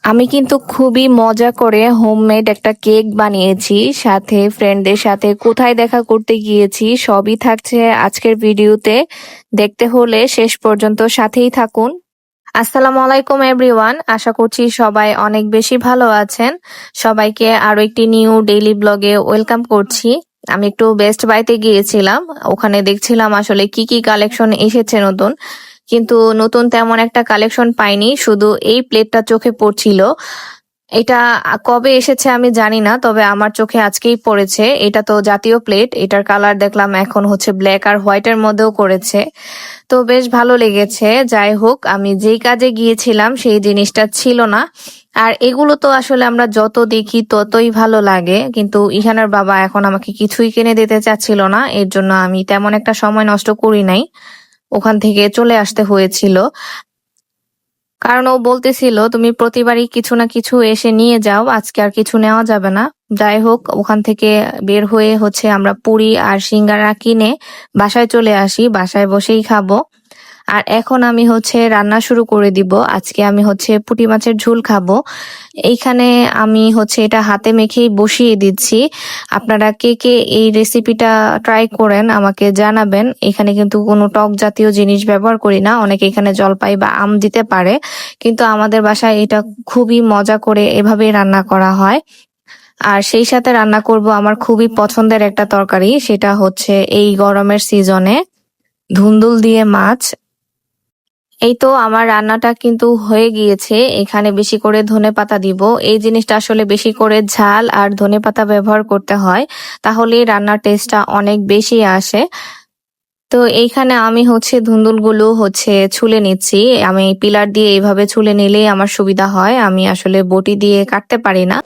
আমি কিন্তু খুবই মজা করে হোমমেড একটা কেক বানিয়েছি। সাথে ফ্রেন্ডদের সাথে কোথায় দেখা করতে গিয়েছি সবই থাকছে আজকের ভিডিওতে। দেখতে হলে শেষ পর্যন্ত সাথেই থাকুন। আসসালামু আলাইকুম এভরিওয়ান, আশা করছি সবাই অনেক বেশি ভালো আছেন। সবাইকে আরো একটি নিউ ডেইলি ব্লগে ওয়েলকাম করছি। আমি একটু বেস্ট বাইতে গিয়েছিলাম, ওখানে দেখছিলাম আসলে কি কি কালেকশন এসেছে নতুন। কিন্তু নতুন তেমন একটা কালেকশন পাইনি, শুধু এই প্লেটটা চোখে পড়ছিল। এটা কবে এসেছে আমি জানি না, তবে আমার চোখে আজকেই পড়েছে। এটা তো জাতীয় প্লেট, এটার কালার দেখলাম এখন হচ্ছে ব্ল্যাক আর হোয়াইটের মধ্যেও করেছে। তো বেশ ভালো লেগেছে। যাই হোক, আমি যেই কাজে গিয়েছিলাম সেই জিনিসটা ছিল না। আর এগুলো তো আসলে আমরা যত দেখি ততই ভালো লাগে, কিন্তু ইহানার বাবা এখন আমাকে কিছুই কিনে দিতে চাচ্ছিল না, এর জন্য আমি তেমন একটা সময় নষ্ট করি নাই, ওখান থেকে চলে আসতে হয়েছিল। কারণ ও বলতেছিল তুমি প্রতিবারই কিছু না কিছু এসে নিয়ে যাও, আজকে আর কিছু নেওয়া যাবে না। যাই হোক, ওখান থেকে বের হয়ে হচ্ছে আমরা পুরি আর সিঙ্গারা কিনে বাসায় চলে আসি, বাসায় বসেই খাবো। আর এখন আমি হচ্ছে রান্না শুরু করে দিব। আজকে আমি হচ্ছে পুঁটি মাছের ঝোল খাবো। এইখানে আমি হচ্ছে এটা হাতে মেখেই বসিয়ে দিচ্ছি। আপনারা কে কে এই রেসিপিটা ট্রাই করেন আমাকে জানাবেন। এখানে কিন্তু কোনো টক জাতীয় জিনিস ব্যবহার করি না, অনেকে এখানে জলপাই বা আম দিতে পারে, কিন্তু আমাদের বাসায় এটা খুবই মজা করে এভাবেই রান্না করা হয়। আর সেই সাথে রান্না করব আমার খুবই পছন্দের একটা তরকারি, সেটা হচ্ছে এই গরমের সিজনে ধুন্দুল দিয়ে মাছ। এই তো আমার রান্নাটা কিন্তু হয়ে গিয়েছে। এখানে বেশি করে ধনেপাতা দিব। এই জিনিসটা আসলে বেশি করে ঝাল আর ধনেপাতা ব্যবহার করতে হয়, তাহলে রান্নার টেস্টটা অনেক বেশি আসে। তো এইখানে আমি হচ্ছে ধুন্দুলগুলো হচ্ছে ছুলে নিচ্ছি। আমি পিলার দিয়ে এইভাবে ছুলে নিলেই আমার সুবিধা হয়, আমি আসলে বটি দিয়ে কাটতে পারি না।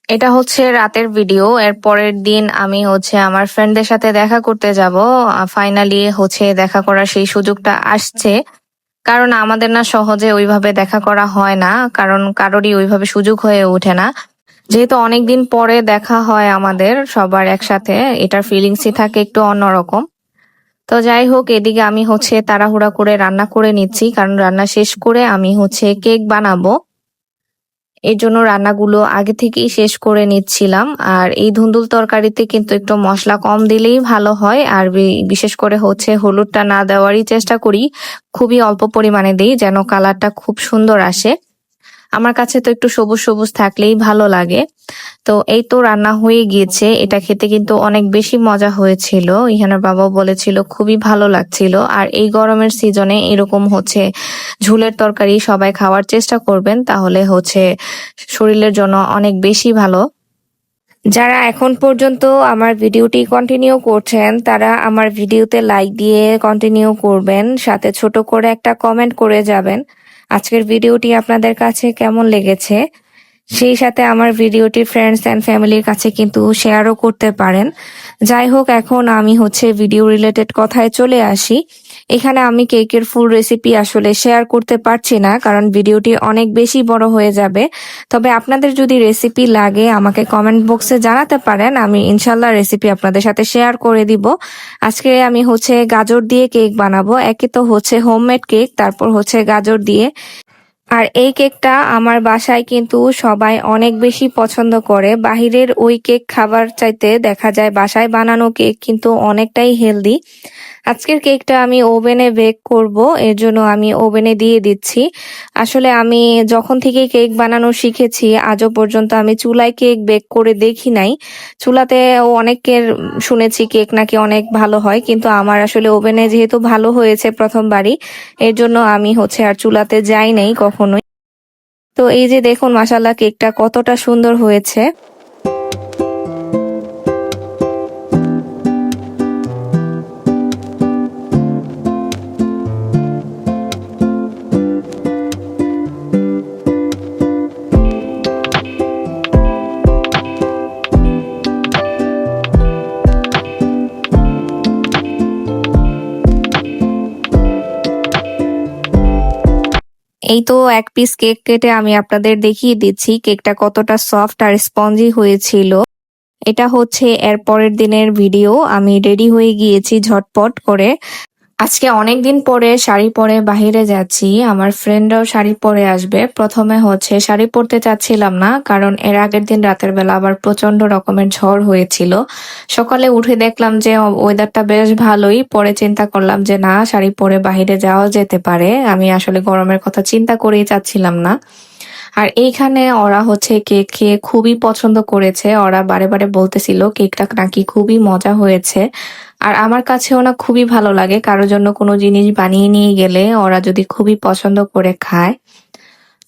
এটা হচ্ছে রাতের ভিডিও। এর পরের দিন আমি হচ্ছে আমার ফ্রেন্ডদের সাথে দেখা করতে যাব। ফাইনালি হচ্ছে দেখা করার সেই সুযোগটা আসছে। কারণ আমাদের না সহজে ওইভাবে দেখা করা হয় না, কারণ কারোরই ওইভাবে সুযোগ হয়ে ওঠে না। যেহেতু অনেকদিন পরে দেখা হয় আমাদের সবার একসাথে, এটার ফিলিংসই থাকে একটু অন্যরকম। তো যাই হোক, এদিকে আমি হচ্ছে তাড়াহুড়া করে রান্না করে নিচ্ছি, কারণ রান্না শেষ করে আমি হচ্ছে কেক বানাবো। এর জন্য রান্নাগুলো আগে থেকেই শেষ করে নিচ্ছিলাম। আর এই ধুন্দুল তরকারিতে কিন্তু একটু মশলা কম দিলেই ভালো হয়, আর বিশেষ করে হচ্ছে হলুদটা না দেওয়ারই চেষ্টা করি, খুবই অল্প পরিমাণে দিই যেন কালারটা খুব সুন্দর আসে। আমার কাছে তো একটু সবুজ সবুজ থাকলেই ভালো লাগে। তো এই তো রান্না হয়ে গিয়েছে, এটা খেতে কিন্তু অনেক বেশি মজা হয়েছিল। ইহানার বাবাও বলেছিল খুবই ভালো লাগছিল। আর এই গরমের সিজনে এরকম হচ্ছে ঝোলের তরকারি সবাই খাওয়ার চেষ্টা করবেন, তাহলে হচ্ছে শরীরের জন্য অনেক বেশি ভালো। যারা এখন পর্যন্ত আমার ভিডিওটি কন্টিনিউ করছেন তারা আমার ভিডিওতে লাইক দিয়ে কন্টিনিউ করবেন, সাথে ছোট করে একটা কমেন্ট করে যাবেন আজকের ভিডিওটি আপনাদের কাছে কেমন লেগেছে। সেই সাথে আমার ভিডিওটি ফ্রেন্ডস অ্যান্ড ফ্যামিলির কাছে কিন্তু শেয়ারও করতে পারেন। যাই হোক, এখন আমি হচ্ছে ভিডিও রিলেটেড কথায় চলে আসি। এখানে আমি কেকের ফুল রেসিপি আসলে শেয়ার করতে পারছি না, কারণ ভিডিওটি অনেক বেশি বড় হয়ে যাবে। তবে আপনাদের যদি রেসিপি লাগে আমাকে কমেন্ট বক্সে জানাতে পারেন, আমি ইনশাল্লাহ রেসিপি আপনাদের সাথে শেয়ার করে দিব। আজকে আমি হচ্ছে গাজর দিয়ে কেক বানাবো। একে তো হচ্ছে হোমমেড কেক, তারপর হচ্ছে গাজর দিয়ে। আর এই কেকটা আমার বাসায় কিন্তু সবাই অনেক বেশি পছন্দ করে। বাহিরের ওই কেক খাবার চাইতে দেখা যায় বাসায় বানানো কেক কিন্তু অনেকটাই হেলদি। আজকের কেকটা আমি ওভেনে বেক করব, এর জন্য আমি ওভেনে দিয়ে দিচ্ছি। আসলে আমি যখন থেকে কেক বানানো শিখেছি আজও পর্যন্ত আমি চুলায় কেক বেক করে দেখি নাই। চুলাতে অনেকের শুনেছি কেক নাকি অনেক ভালো হয়, কিন্তু আমার আসলে ওভেনে যেহেতু ভালো হয়েছে প্রথমবারই, এর জন্য আমি হচ্ছে আর চুলাতে যাই নাই কখনোই। তো এই যে দেখুন মাশাআল্লাহ কেকটা কতটা সুন্দর হয়েছে। এই তো এক পিস কেক কেটে আমি আপনাদের দেখিয়ে দিচ্ছি কেকটা কতটা সফট আর স্পঞ্জি হয়েছিল। এটা হচ্ছে এর পরের দিনের ভিডিও। আমি রেডি হয়ে গিয়েছি ঝটপট করে। আজকে অনেকদিন পরে শাড়ি পরে বাহিরে যাচ্ছি। আমার ফ্রেন্ডরাও শাড়ি পরে আসবে। প্রথমে হচ্ছে শাড়ি পরতে চাচ্ছিলাম না, কারণ এর আগের দিন রাতের বেলা আবার প্রচন্ড রকমের ঝড় হয়েছিল। সকালে উঠে দেখলাম যে ওয়েদারটা বেশ ভালোই। পরে চিন্তা করলাম যে না, শাড়ি পরে বাহিরে যাওয়া যেতে পারে। আমি আসলে গরমের কথা চিন্তা করেই চাচ্ছিলাম না। আর এইখানে ওরা হচ্ছে কেক খেয়ে খুবই পছন্দ করেছে। ওরা বারে বারে বলতেছিল কেকটা নাকি খুবই মজা হয়েছে। আর আমার কাছেও না খুবই ভালো লাগে কারোর জন্য কোনো জিনিস বানিয়ে নিয়ে গেলে ওরা যদি খুবই পছন্দ করে খায়।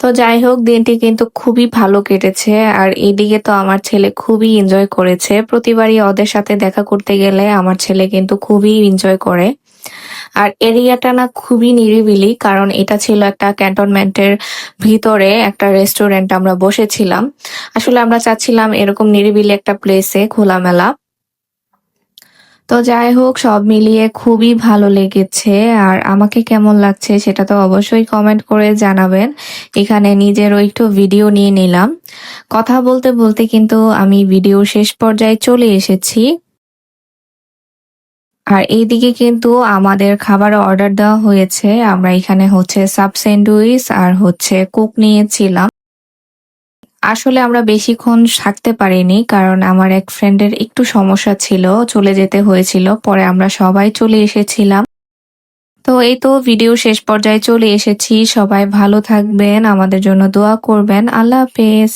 তো যাই হোক, দিনটি কিন্তু খুবই ভালো কেটেছে। আর এইদিকে তো আমার ছেলে খুবই এনজয় করেছে। প্রতিবারই ওদের সাথে দেখা করতে গেলে আমার ছেলে কিন্তু খুবই এনজয় করে। আর এরিয়াটা না খুবই নিরিবিলি, কারণ এটা ছিল একটা ক্যান্টনমেন্টের ভিতরে একটা রেস্টুরেন্ট। আমরা বসেছিলাম। আসলে আমরা চাচ্ছিলাম এরকম নিরিবিলি একটা প্লেসে খোলামেলা। তো যাই হোক, সব মিলিয়ে খুবই ভালো লেগেছে। আর আমাকে কেমন লাগছে সেটা তো অবশ্যই কমেন্ট করে জানাবেন। এখানে নিজেরও একটু ভিডিও নিয়ে নিলাম। কথা বলতে বলতে কিন্তু আমি ভিডিও শেষ পর্যায়ে চলে এসেছি। আর এইদিকে কিন্তু আমাদের খাবার অর্ডার দেওয়া হয়েছে। আমরা এখানে হচ্ছে সাব স্যান্ডউইচ আর হচ্ছে কোক নিয়েছিলাম। আসলে আমরা বেশিক্ষণ থাকতে পারিনি, কারণ আমার এক ফ্রেন্ডের একটু সমস্যা ছিল, চলে যেতে হয়েছিল। পরে আমরা সবাই চলে এসেছিলাম। তো এই তো ভিডিও শেষ পর্যায়ে চলে এসেছি। সবাই ভালো থাকবেন, আমাদের জন্য দোয়া করবেন। আল্লাহ হাফেজ।